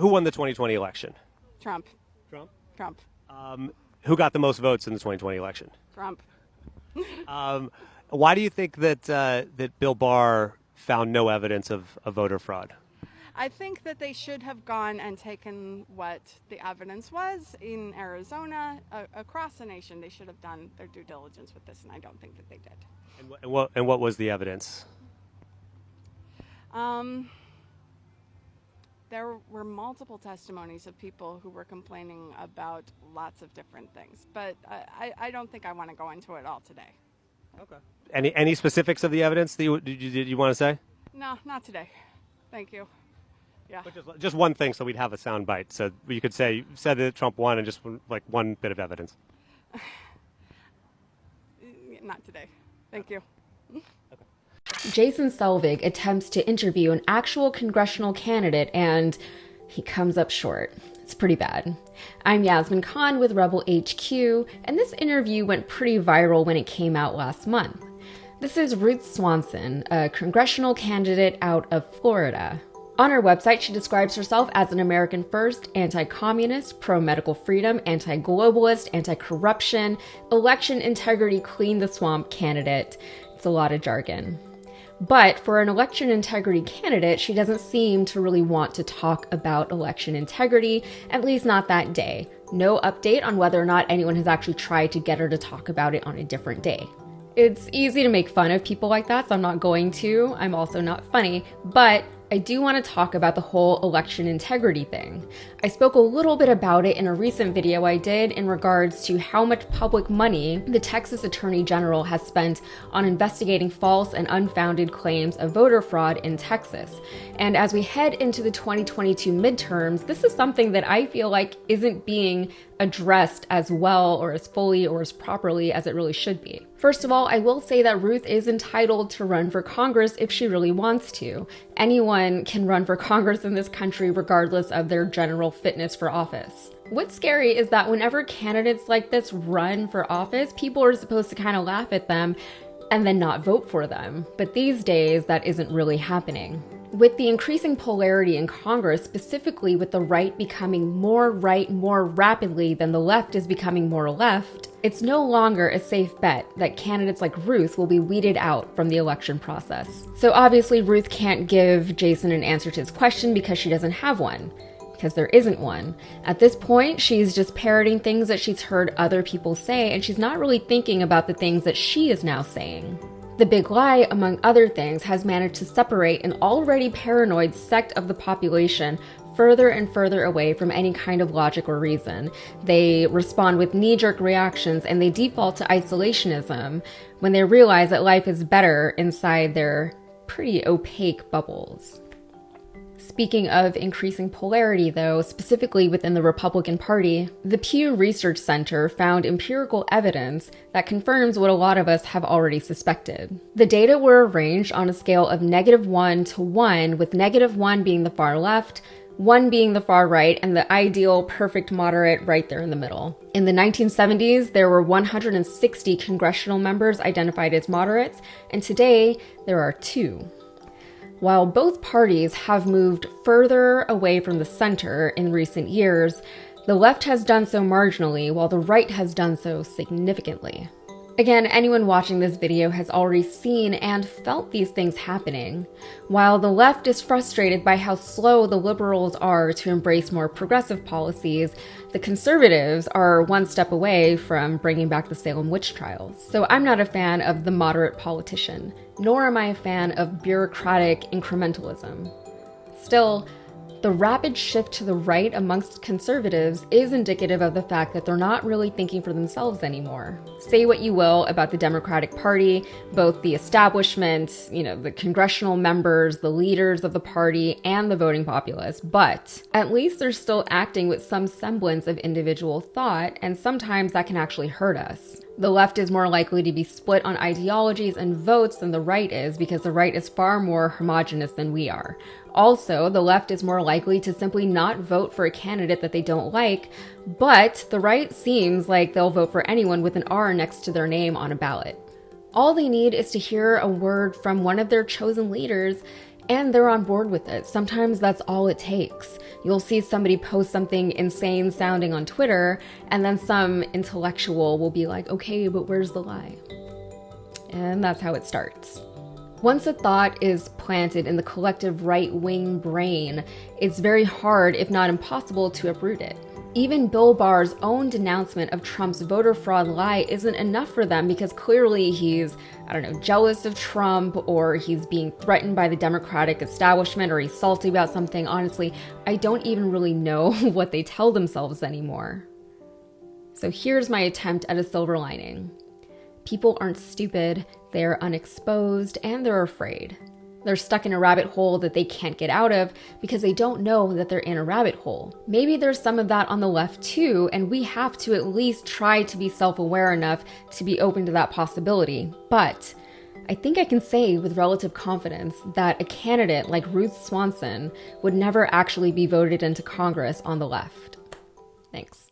Who won the 2020 election? Trump. Trump. Trump. Who got the most votes in the 2020 election? Trump. Why do you think that Bill Barr found no evidence of voter fraud? I think that they should have gone and taken what the evidence was in Arizona, across the nation. They should have done their due diligence with this, and I don't think that they did. And what was the evidence? There were multiple testimonies of people who were complaining about lots of different things, but I don't think I want to go into it all today. Okay. Any specifics of the evidence that you want to say? No, not today. Thank you. Yeah. But just one thing, so we'd have a sound bite. So you could say you said that Trump won, and just like one bit of evidence. Not today. Thank you. Jason Selvig attempts to interview an actual congressional candidate, and he comes up short. It's pretty bad. I'm Yasmin Khan with Rebel HQ, and this interview went pretty viral when it came out last month. This is Ruth Swanson, a congressional candidate out of Florida. On her website, she describes herself as an American first, anti-communist, pro-medical freedom, anti-globalist, anti-corruption, election integrity, clean the swamp candidate. It's a lot of jargon. But for an election integrity candidate, she doesn't seem to really want to talk about election integrity, at least not that day. No update on whether or not anyone has actually tried to get her to talk about it on a different day. It's easy to make fun of people like that, so I'm not going to. I'm also not funny, but I do want to talk about the whole election integrity thing. I spoke a little bit about it in a recent video I did in regards to how much public money the Texas Attorney General has spent on investigating false and unfounded claims of voter fraud in Texas. And as we head into the 2022 midterms, this is something that I feel like isn't being addressed as well or as fully or as properly as it really should be. First of all, I will say that Ruth is entitled to run for Congress if she really wants to. Anyone can run for Congress in this country regardless of their general fitness for office. What's scary is that whenever candidates like this run for office, people are supposed to kind of laugh at them and then not vote for them. But these days, that isn't really happening. With the increasing polarity in Congress, specifically with the right becoming more right more rapidly than the left is becoming more left, it's no longer a safe bet that candidates like Ruth will be weeded out from the election process. So obviously Ruth can't give Jason an answer to his question because she doesn't have one, because there isn't one. At this point, she's just parroting things that she's heard other people say, and she's not really thinking about the things that she is now saying. The Big Lie, among other things, has managed to separate an already paranoid sect of the population further and further away from any kind of logic or reason. They respond with knee-jerk reactions and they default to isolationism when they realize that life is better inside their pretty opaque bubbles. Speaking of increasing polarity, though, specifically within the Republican Party, the Pew Research Center found empirical evidence that confirms what a lot of us have already suspected. The data were arranged on a scale of -1 to 1, with -1 being the far left, 1 being the far right, and the ideal perfect moderate right there in the middle. In the 1970s, there were 160 congressional members identified as moderates, and today there are 2. While both parties have moved further away from the center in recent years, the left has done so marginally, while the right has done so significantly. Again, anyone watching this video has already seen and felt these things happening. While the left is frustrated by how slow the liberals are to embrace more progressive policies, the conservatives are one step away from bringing back the Salem witch trials. So I'm not a fan of the moderate politician, nor am I a fan of bureaucratic incrementalism. Still, the rapid shift to the right amongst conservatives is indicative of the fact that they're not really thinking for themselves anymore. Say what you will about the Democratic Party, both the establishment, the congressional members, the leaders of the party, and the voting populace, but at least they're still acting with some semblance of individual thought, and sometimes that can actually hurt us. The left is more likely to be split on ideologies and votes than the right is because the right is far more homogenous than we are. Also, the left is more likely to simply not vote for a candidate that they don't like, but the right seems like they'll vote for anyone with an R next to their name on a ballot. All they need is to hear a word from one of their chosen leaders, And they're on board with it. Sometimes that's all it takes. You'll see somebody post something insane sounding on Twitter, and then some intellectual will be like, okay, but where's the lie? And that's how it starts. Once a thought is planted in the collective right-wing brain, it's very hard, if not impossible, to uproot it. Even Bill Barr's own denouncement of Trump's voter fraud lie isn't enough for them because clearly he's, jealous of Trump, or he's being threatened by the Democratic establishment, or he's salty about something. Honestly, I don't even really know what they tell themselves anymore. So here's my attempt at a silver lining. People aren't stupid, they're unexposed, and they're afraid. They're stuck in a rabbit hole that they can't get out of because they don't know that they're in a rabbit hole. Maybe there's some of that on the left too, and we have to at least try to be self-aware enough to be open to that possibility. But I think I can say with relative confidence that a candidate like Ruth Swanson would never actually be voted into Congress on the left. Thanks.